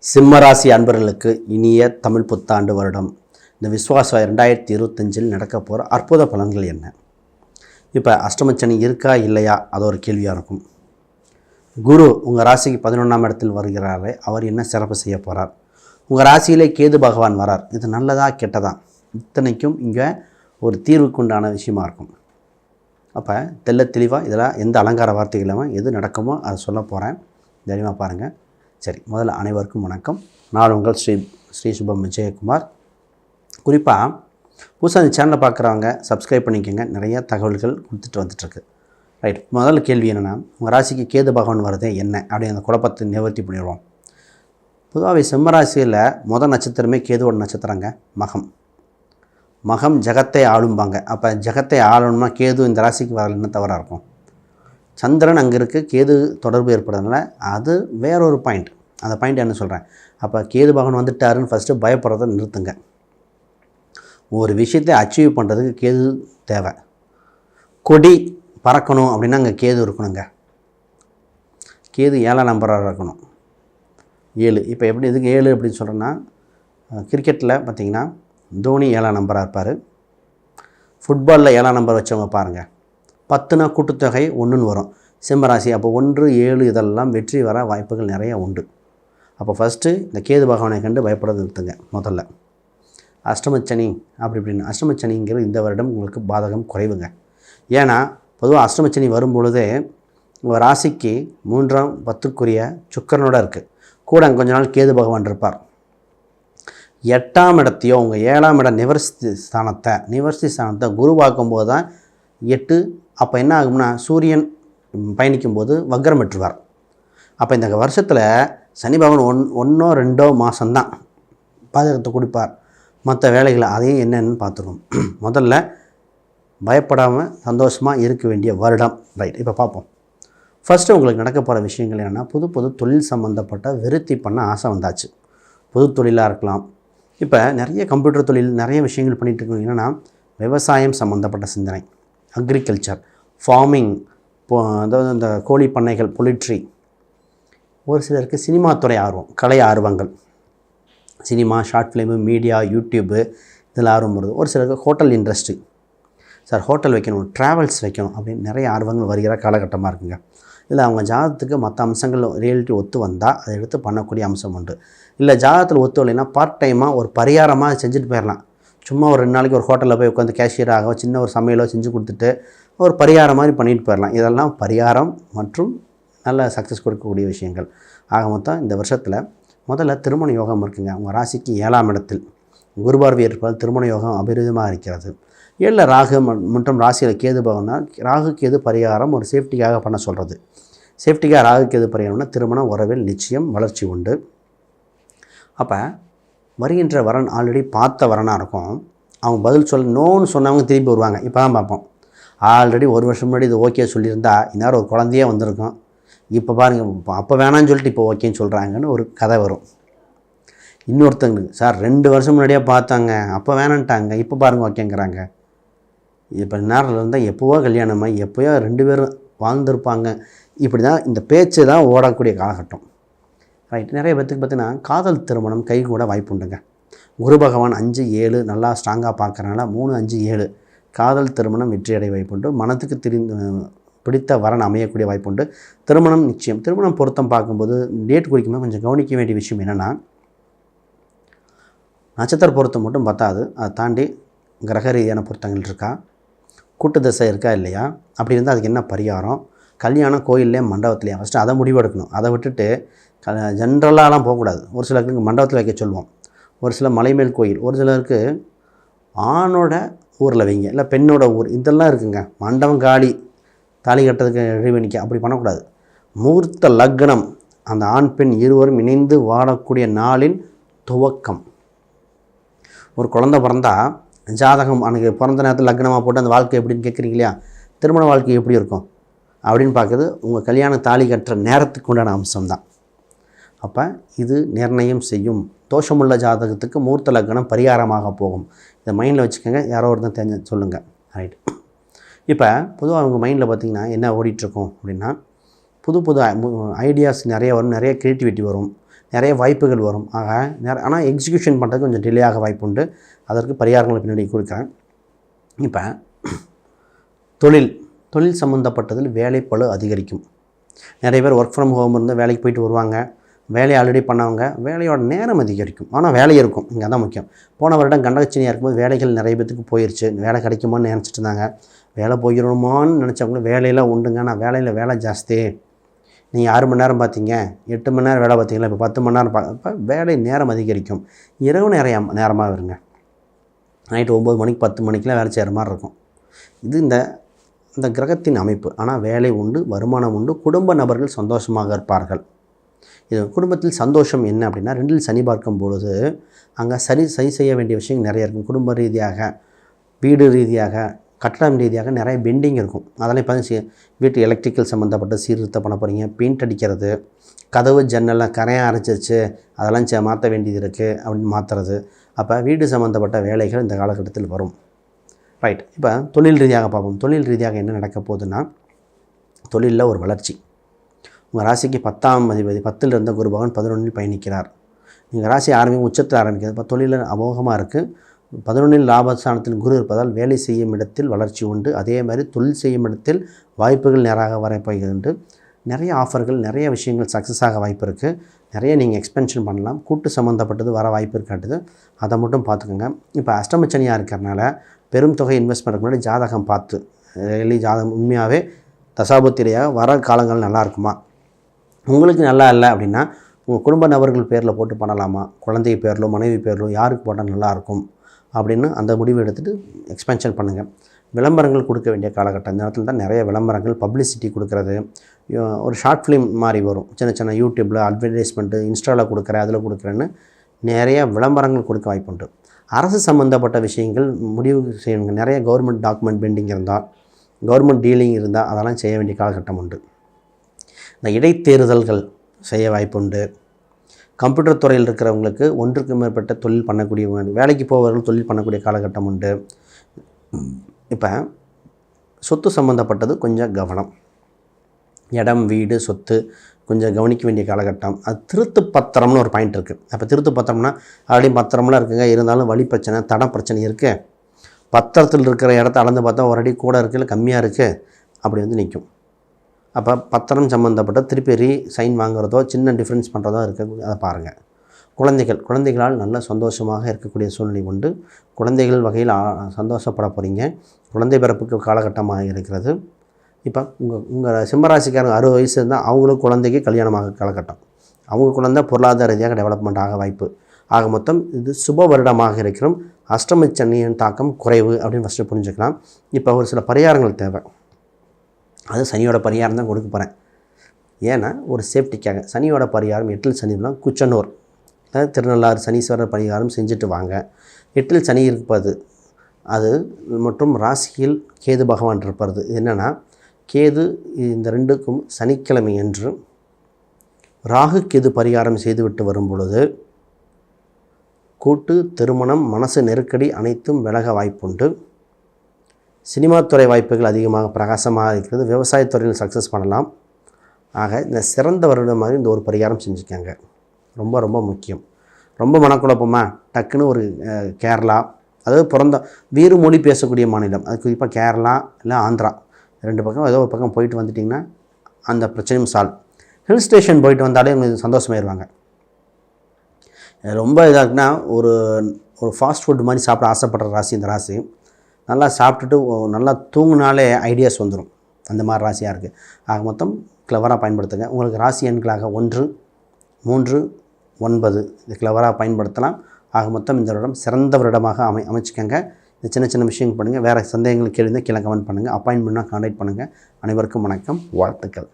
சிம்மராசி அன்பர்களுக்கு இனிய தமிழ் புத்தாண்டு வருடம் இந்த விஸ்வாச 2025 நடக்க போகிற அற்புத பலன்கள் என்ன? இப்போ அஷ்டமச்சனி இருக்கா இல்லையா? அது ஒரு கேள்வியாக இருக்கும். குரு உங்கள் ராசிக்கு 11ஆம் இடத்தில் வருகிறாரே, அவர் என்ன சிறப்பு செய்ய போகிறார்? உங்கள் ராசியிலே கேது பகவான் வரார். இது நல்லதா கெட்டதா? இத்தனைக்கும் இங்கே ஒரு தீர்வுக்குண்டான விஷயமா இருக்கும். அப்போ தெளிவாக இதெல்லாம் எந்த அலங்கார வார்த்தைகள் இல்லாமல் எது நடக்குமோ அதை சொல்ல போகிறேன். தைரியமாக பாருங்கள். சரி, முதல்ல அனைவருக்கும் வணக்கம். நான் உங்கள் ஸ்ரீ சுபம் விஜயகுமார். குறிப்பாக புதுசாக இந்த சேனலை பார்க்குறவங்க சப்ஸ்கிரைப் பண்ணிக்கோங்க. நிறைய தகவல்கள் கொடுத்துட்டு வந்துட்டுருக்கு. ரைட், முதல் கேள்வி என்னென்னா, உங்கள் ராசிக்கு கேது பகவான் வருதே என்ன அப்படி அந்த குழப்பத்தை நிவர்த்தி பண்ணிடுவோம். பொதுவாகவே சிம்மராசியில் முதல் நட்சத்திரமே கேதுவோட நட்சத்திரங்க மகம் ஜகத்தை ஆளும்பாங்க. அப்போ ஜகத்தை ஆளணும்னா கேது இந்த ராசிக்கு வரல என்ன தவறாக இருக்கும்? சந்திரன் அங்கே இருக்குது, கேது தொடர்பு ஏற்படுறதுனால அது வேறொரு பாயிண்ட். அந்த பாயிண்ட் என்ன சொல்கிறேன்? அப்போ கேது பகவான் வந்துட்டாருன்னு ஃபஸ்ட்டு பயப்படுறத நிறுத்துங்க. ஒரு விஷயத்தை அச்சீவ் பண்ணுறதுக்கு கேது தேவை. கொடி பறக்கணும் அப்படின்னா அங்கே கேது இருக்கணுங்க. கேது 7ஆம் நம்பராக இருக்கணும். 7 இப்போ எப்படி இதுக்கு 7 அப்படின்னு சொல்கிறேன்னா, கிரிக்கெட்டில் பார்த்திங்கன்னா தோனி 7ஆம் நம்பராக இருப்பார். ஃபுட்பாலில் 7ஆம் நம்பர் வச்சவங்க பாருங்கள். 10னா கூட்டுத்தொகை 1ன்னு வரும். சிம்மராசி அப்போ 1, 7 இதெல்லாம் வெற்றி வர வாய்ப்புகள் நிறைய உண்டு. அப்போ ஃபஸ்ட்டு இந்த கேது பகவானை கண்டு பயப்படுறது நிறுத்துங்க. முதல்ல அஷ்டமச்சனி இப்படின்னு அஷ்டமச்சனிங்கிறது இந்த வருடம் உங்களுக்கு பாதகம் குறைவுங்க. ஏன்னா பொதுவாக அஷ்டமச்சனி வரும்பொழுதே உங்கள் ராசிக்கு 3ஆம் 10க்குரிய சுக்கிரனோட இருக்குது. கூட அங்கே கொஞ்ச நாள் கேது பகவான் இருப்பார். 8ஆம் இடத்தையோ உங்கள் 7ஆம் இடம் நிவர்த்தி ஸ்தானத்தை குரு பார்க்கும்போது தான் 8. அப்போ என்ன ஆகும்னா சூரியன் பயணிக்கும்போது வக்ரம் பெற்றுவார். அப்போ இந்த வருஷத்தில் சனி பகவான் 1 or 2 மாதம்தான் பாதகத்தை கொடுப்பார். மற்ற வேலைகளை அதையும் என்னென்னு பார்த்துருவோம். முதல்ல பயப்படாமல் சந்தோஷமாக இருக்க வேண்டிய வருடம். ரைட், இப்போ பார்ப்போம். ஃபஸ்ட்டு உங்களுக்கு நடக்க போகிற விஷயங்கள் என்னென்னா, புது தொழில் சம்மந்தப்பட்ட விருத்தி பண்ண ஆசை வந்தாச்சு. புது தொழிலாக இருக்கலாம். இப்போ நிறைய கம்ப்யூட்டர் தொழில் நிறைய விஷயங்கள் பண்ணிகிட்டு இருக்கோம். என்னென்னா விவசாயம் சம்மந்தப்பட்ட சிந்தனை, அக்ரிகல்ச்சர், ஃபார்மிங், அதாவது இந்த கோழி பண்ணைகள், பொலிட்ரி. ஒரு சிலருக்கு சினிமா துறை ஆர்வம், கலை ஆர்வங்கள், cinema, short film, media, YouTube இதில் ஆர்வம் வருது. ஒரு சிலருக்கு ஹோட்டல் இண்டஸ்ட்ரி, சார் ஹோட்டல் வைக்கணும், ட்ராவல்ஸ் வைக்கணும் அப்படின்னு நிறைய ஆர்வங்கள் வருகிற காலகட்டமாக இருக்குங்க. இல்லை அவங்க ஜாதகத்துக்கு மற்ற அம்சங்கள் ரியாலிட்டி ஒத்து வந்தால் அதை எடுத்து பண்ணக்கூடிய அம்சம் உண்டு. இல்லை ஜாதகத்தில் ஒத்து இல்லைன்னா பார்ட் டைமாக ஒரு பரிகாரமாக செஞ்சுட்டு போயிடலாம். சும்மா ஒரு 2 நாளைக்கு ஒரு ஹோட்டலில் போய் உட்காந்து கேஷியராக சின்ன ஒரு சமையலோ செஞ்சு கொடுத்துட்டு ஒரு பரிகாரம் மாதிரி பண்ணிட்டு போயிடலாம். இதெல்லாம் பரிகாரம் மற்றும் நல்ல சக்ஸஸ் கொடுக்கக்கூடிய விஷயங்கள். ஆக மொத்தம் இந்த வருஷத்தில் முதல்ல திருமண யோகம் இருக்குங்க. உங்கள் ராசிக்கு 7ஆம் இடத்தில் குரு பார்வை இருப்பதால் திருமண யோகம் அபரிதமாக இருக்கிறது. 7ல் ராகு மற்றும் ராசியில் கேது பகவான்னா ராகு கேது பரிகாரம் ஒரு சேஃப்டிக்காக பண்ண சொல்கிறது. சேஃப்டிக்காக ராகு கேது பரிகாரம்னா திருமண உறவில் நிச்சயம் வளர்ச்சி உண்டு. அப்போ வருகின்ற வரன் ஆல்ரெடி பார்த்த வரனாக இருக்கும். அவங்க பதில் நோன்னு சொன்னவங்க திருப்பி வருவாங்க. இப்போ தான் பார்ப்போம். ஆல்ரெடி 1 வருஷம் முன்னாடி இது ஓகே சொல்லியிருந்தா இந்நேரம் ஒரு குழந்தையே வந்திருக்கும். இப்போ பாருங்கள், அப்போ வேணான்னு சொல்லிட்டு இப்போ ஓகேன்னு சொல்கிறாங்கன்னு ஒரு கதை வரும். இன்னொருத்தங்களுக்கு சார் 2 வருஷம் முன்னாடியே பார்த்தாங்க, அப்போ வேணான்ட்டாங்க, இப்போ பாருங்கள் ஓகேங்கிறாங்க. இப்போ நேரில் இருந்தால் எப்போவோ கல்யாணமாக எப்போயோ 2 பேரும் வாழ்ந்துருப்பாங்க. இப்படி தான் இந்த பேச்சு தான் ஓடக்கூடிய காலகட்டம். ரைட், நிறைய பேத்துக்கு பார்த்தீங்கன்னா காதல் திருமணம் கை கூட வாய்ப்பு உண்டுங்க. குரு பகவான் 5, 7 நல்லா ஸ்ட்ராங்காக பார்க்குறனால 3, 5, 7 காதல் திருமணம் வெற்றியடைய வாய்ப்புண்டு. மனத்துக்கு பிடித்த வரன் அமையக்கூடிய வாய்ப்புண்டு. திருமணம் நிச்சயம். திருமணம் பொருத்தம் பார்க்கும்போது டேட் குறிக்கும்போது கொஞ்சம் கவனிக்க வேண்டிய விஷயம் என்னென்னா, நட்சத்திர பொருத்தம் மட்டும் பத்தாது, அதை தாண்டி கிரக ரீதியான பொருத்தங்கள் இருக்கா, கூட்டு தசை இருக்கா இல்லையா, அப்படி இருந்தால் அதுக்கு என்ன பரிகாரம், கல்யாணம் கோயிலே மண்டபத்துலையா, ஃபஸ்ட்டு அதை முடிவெடுக்கணும். அதை விட்டுட்டு ஜென்ரலாலாம் போகக்கூடாது. ஒரு சிலருக்கு மண்டபத்தில் வைக்க சொல்லுவோம், ஒரு சில மலைமேல் கோயில், ஒரு சிலருக்கு ஆணோட ஊரில் வைங்க, இல்லை பெண்ணோட ஊர், இதெல்லாம் இருக்குங்க. மண்டபம் காலி, தாலி கட்டுறதுக்கு இறைவனிக்க அப்படி பண்ணக்கூடாது. முகூர்த்த லக்னம், அந்த ஆண் பெண் இருவரும் இணைந்து வாழக்கூடிய நாளின் துவக்கம். ஒரு குழந்தை பிறந்தா ஜாதகம் அன்றைக்கி பிறந்த நேரத்தில் லக்னமாக போட்டு அந்த வாழ்க்கை எப்படின்னு கேட்குறீங்க இல்லையா, திருமண வாழ்க்கை எப்படி இருக்கும் அப்படின்னு பார்க்குறது உங்கள் கல்யாணம் தாலி கட்டுற நேரத்துக்கு உண்டான அம்சம்தான். அப்போ இது நிர்ணயம் செய்யும். தோஷமுள்ள ஜாதகத்துக்கு மூர்த்த லக்னம் பரிகாரமாக போகும். இதை மைண்டில் வச்சுக்கோங்க. யாரோ ஒருத்தன் தெரிஞ்ச சொல்லுங்கள். ரைட், இப்போ பொதுவாக அவங்க மைண்டில் பார்த்திங்கன்னா என்ன ஓடிட்டுருக்கோம் அப்படின்னா, புது ஐடியாஸ் நிறைய வரும், நிறைய க்ரியேட்டிவிட்டி வரும், நிறைய வாய்ப்புகள் வரும். ஆக ஆனால் எக்ஸிக்யூஷன் பண்ணுறது கொஞ்சம் டிலே ஆக வாய்ப்பு உண்டு. அதற்கு பரிகாரங்களை பின்னாடி கொடுக்குறேன். இப்போ தொழில் சம்மந்தப்பட்டதில் வேலைப்பளு அதிகரிக்கும். நிறைய பேர் ஒர்க் ஃப்ரம் ஹோம் இருந்து வேலைக்கு போயிட்டு வருவாங்க. வேலையை ஆல்ரெடி பண்ணவங்க வேலையோட நேரம் அதிகரிக்கும். ஆனால் வேலை இருக்கும், இங்கே தான் முக்கியம். போன வருடம் கண்டகச்சனியாக இருக்கும்போது வேலைகள் நிறைய பேத்துக்கு போயிடுச்சு. வேலை கிடைக்குமான்னு நினச்சிட்டு இருந்தாங்க. வேலை போயிடணுமான்னு நினச்சவங்களும் வேலையெல்லாம் உண்டுங்க. ஆனால் வேலை ஜாஸ்தி. நீங்கள் 6 மணி நேரம் பார்த்தீங்க, 8 மணி நேரம் வேலை பார்த்தீங்களா, இப்போ 10 மணி நேரம் இப்போ வேலை நேரம் அதிகரிக்கும். இரவு நேரமாக இருங்க. நைட்டு 9 மணிக்கு 10 மணிக்கெலாம் வேலை செய்கிற மாதிரி இருக்கும். இது இந்த கிரகத்தின் அமைப்பு. ஆனால் வேலை உண்டு, வருமானம் உண்டு, குடும்ப நபர்கள் சந்தோஷமாக இருப்பார்கள். இது குடும்பத்தில் சந்தோஷம் என்ன அப்படின்னா, 2இல் சனி பார்க்கும் பொழுது அங்கே சரி செய்ய வேண்டிய விஷயங்கள் நிறைய இருக்கும். குடும்ப ரீதியாக, வீடு ரீதியாக, கட்டடம் ரீதியாக நிறைய பெண்டிங் இருக்கும். அதெல்லாம் இப்போ வீட்டு எலக்ட்ரிக்கல் சம்மந்தப்பட்ட சீர்திருத்தம் பண்ண போகிறீங்க. பெயிண்ட் அடிக்கிறது, கதவு ஜன்னல்லாம் கரையாக அரைச்சிருச்சு, அதெல்லாம் மாற்ற வேண்டியது இருக்குது அப்படின்னு மாற்றுறது. அப்போ வீடு சம்மந்தப்பட்ட வேலைகள் இந்த காலகட்டத்தில் வரும். ரைட். இப்போ தொழில் ரீதியாக பார்ப்போம். தொழில் ரீதியாக என்ன நடக்க போகுதுன்னா, தொழிலில் ஒரு வளர்ச்சி. உங்கள் ராசிக்கு 10ஆம் அதிபதி 10ல் இருந்த குரு பகவான் 11ல் பயணிக்கிறார். நீங்கள் ராசி உச்சத்தில் ஆரம்பிக்கிறது. இப்போ தொழிலில் அமோகமாக இருக்குது. 11ல் லாபஸ்தானத்தில் குரு இருப்பதால் வேலை செய்யும் இடத்தில் வளர்ச்சி உண்டு. அதே மாதிரி தொழில் செய்யும் இடத்தில் வாய்ப்புகள் நேராக வரப்போகிறது. நிறைய ஆஃபர்கள், நிறைய விஷயங்கள் சக்ஸஸ் ஆக வாய்ப்பு இருக்குது. நிறைய நீங்கள் எக்ஸ்பென்ஷன் பண்ணலாம். கூட்டு சம்மந்தப்பட்டது வர வாய்ப்பு இருக்காட்டுது. அதை மட்டும் பார்த்துக்கோங்க. இப்போ அஷ்டமச்சனியாக இருக்கிறனால பெரும் தொகை இன்வெஸ்ட் பண்ணுறதுக்கு முன்னாடி ஜாதகம் பார்த்து, ஜாதகம் உண்மையாகவே தசாபுத்திரியாக வர காலங்கள் நல்லா இருக்குமா, உங்களுக்கு நல்லா இல்லை அப்படின்னா உங்கள் குடும்ப நபர்கள் பேரில் போட்டு பண்ணலாமா, குழந்தை பேரிலோ மனைவி பேரிலோ யாருக்கு போட்டால் நல்லாயிருக்கும் அப்படின்னு அந்த முடிவு எடுத்துகிட்டு எக்ஸ்பென்ஷன் பண்ணுங்கள். விளம்பரங்கள் கொடுக்க வேண்டிய காலகட்டம். இந்த நேரத்தில் தான் நிறைய விளம்பரங்கள், பப்ளிசிட்டி கொடுக்குறது, ஒரு ஷார்ட் ஃபிலிம் மாதிரி வரும். சின்ன யூடியூப்பில் அட்வர்டைஸ்மெண்ட்டு, இன்ஸ்டாவில் கொடுக்குறேன், அதில் கொடுக்குறேன்னு நிறைய விளம்பரங்கள் கொடுக்க வாய்ப்புண்டு. அரசு சம்மந்தப்பட்ட விஷயங்கள் முடிவு செய்யணுங்க. நிறைய கவர்மெண்ட் டாக்குமெண்ட் பெண்டிங் இருந்தால், கவர்மெண்ட் டீலிங் இருந்தால் அதெல்லாம் செய்ய வேண்டிய காலகட்டம் உண்டு. இந்த இடைத்தேர்தல்கள் செய்ய வாய்ப்புண்டு. கம்ப்யூட்டர் துறையில் இருக்கிறவங்களுக்கு ஒன்றுக்கு மேற்பட்ட தொழில் பண்ணக்கூடிய, வேலைக்கு போவர்கள் தொழில் பண்ணக்கூடிய காலகட்டம் உண்டு. இப்போ சொத்து சம்மந்தப்பட்டது கொஞ்சம் கவனம். இடம், வீடு, சொத்து கொஞ்சம் கவனிக்க வேண்டிய காலகட்டம். அது திருத்து பத்திரம்னு ஒரு பாயிண்ட் இருக்குது. அப்போ திருத்து பத்திரம்னா ஆல்ரெடி பத்திரம்லாம் இருக்குங்க, இருந்தாலும் வழி பிரச்சனை, தட பிரச்சனை இருக்குது. பத்திரத்தில் இருக்கிற இடத்த அளந்து பார்த்தா ஒரு அடி கூட இருக்குது, இல்லை கம்மியாக இருக்குது, அப்படி வந்து நிற்கும். அப்போ பத்திரம் சம்மந்தப்பட்ட திருப்பி சைன் வாங்குறதோ சின்ன டிஃப்ரென்ஸ் பண்ணுறதோ இருக்குது. அதை பாருங்கள். குழந்தைகளால் நல்ல சந்தோஷமாக இருக்கக்கூடிய சூழ்நிலை உண்டு. குழந்தைகள் வகையில் சந்தோஷப்பட போகிறீங்க. குழந்தை பிறப்புக்கு காலகட்டமாக இருக்கிறது. இப்போ உங்கள் சிம்மராசிக்காரங்க 60 வயசு இருந்தால் அவங்களுக்கு குழந்தைக்கு கல்யாணமாக காலகட்டம். அவங்க குழந்தை பொருளாதார ரீதியாக டெவலப்மெண்ட் ஆக வாய்ப்பு. ஆக மொத்தம் இது சுப வருடமாக இருக்கிறோம். அஷ்டமச்சனியின் தாக்கம் குறைவு அப்படின்னு ஃபஸ்ட்டு புரிஞ்சுக்கலாம். இப்போ ஒரு சில பரிகாரங்கள் தேவை. அது சனியோட பரிகாரம் தான் கொடுக்க போகிறேன். ஏன்னா ஒரு சேஃப்டிக்காக. சனியோட பரிகாரம் 8இல் சனிலாம் குச்சனூர், திருநள்ளாறு சனீஸ்வரர் பரிகாரம் செஞ்சுட்டு வாங்க. 8இல் சனி இருப்பது அது மற்றும் ராசியில் கேது பகவான் இருப்பது. என்னென்னா கேது இந்த 2க்கும் சனிக்கிழமை என்று ராகு கேது பரிகாரம் செய்துவிட்டு வரும் பொழுது கூட்டு திருமணம், மனசு நெருக்கடி அனைத்தும் விலக வாய்ப்புண்டு. சினிமா துறை வாய்ப்புகள் அதிகமாக பிரகாசமாக இருக்கிறது. விவசாயத்துறையில் சக்ஸஸ் பண்ணலாம். ஆக இந்த சிறந்த வருடமாக இந்த ஒரு பரிகாரம் செஞ்சுக்கோங்க. ரொம்ப ரொம்ப முக்கியம். ரொம்ப மனக்குழப்பமாக டக்குன்னு ஒரு கேரளா, அதாவது வேறு மொழி பேசக்கூடிய மாநிலம், அது குறிப்பாக கேரளா இல்லை ஆந்திரா, 2 பக்கம் ஏதோ ஒரு பக்கம் போயிட்டு வந்துட்டிங்கன்னா அந்த பிரச்சனையும் சால்வ். ஹில் ஸ்டேஷன் போயிட்டு வந்தாலே உங்களுக்கு சந்தோஷமாயிருவாங்க. ரொம்ப இதாகுன்னா ஒரு ஃபாஸ்ட் ஃபுட் மாதிரி சாப்பிட ஆசைப்படுற ராசி இந்த ராசி. நல்லா சாப்பிட்டுட்டு நல்லா தூங்கினாலே ஐடியாஸ் வந்துடும். அந்த மாதிரி ராசியாக இருக்குது. ஆக மொத்தம் கிளவராக பயன்படுத்துங்க. உங்களுக்கு ராசி எண்களாக 1, 3, 9 இது கிளவராக பயன்படுத்தலாம். ஆக மொத்தம் இந்த வருடம் சிறந்த வருடமாக அமைச்சிக்கங்க. இந்த சின்ன விஷயங்கள் பண்ணுங்கள். வேறு சந்தேகங்கள் கேள்வி கீழே கமெண்ட் பண்ணுங்கள். அப்பாயின்மெண்ட்னா கான்டாக்ட் பண்ணுங்கள். அனைவருக்கும் வணக்கம், வாழ்த்துக்கள்.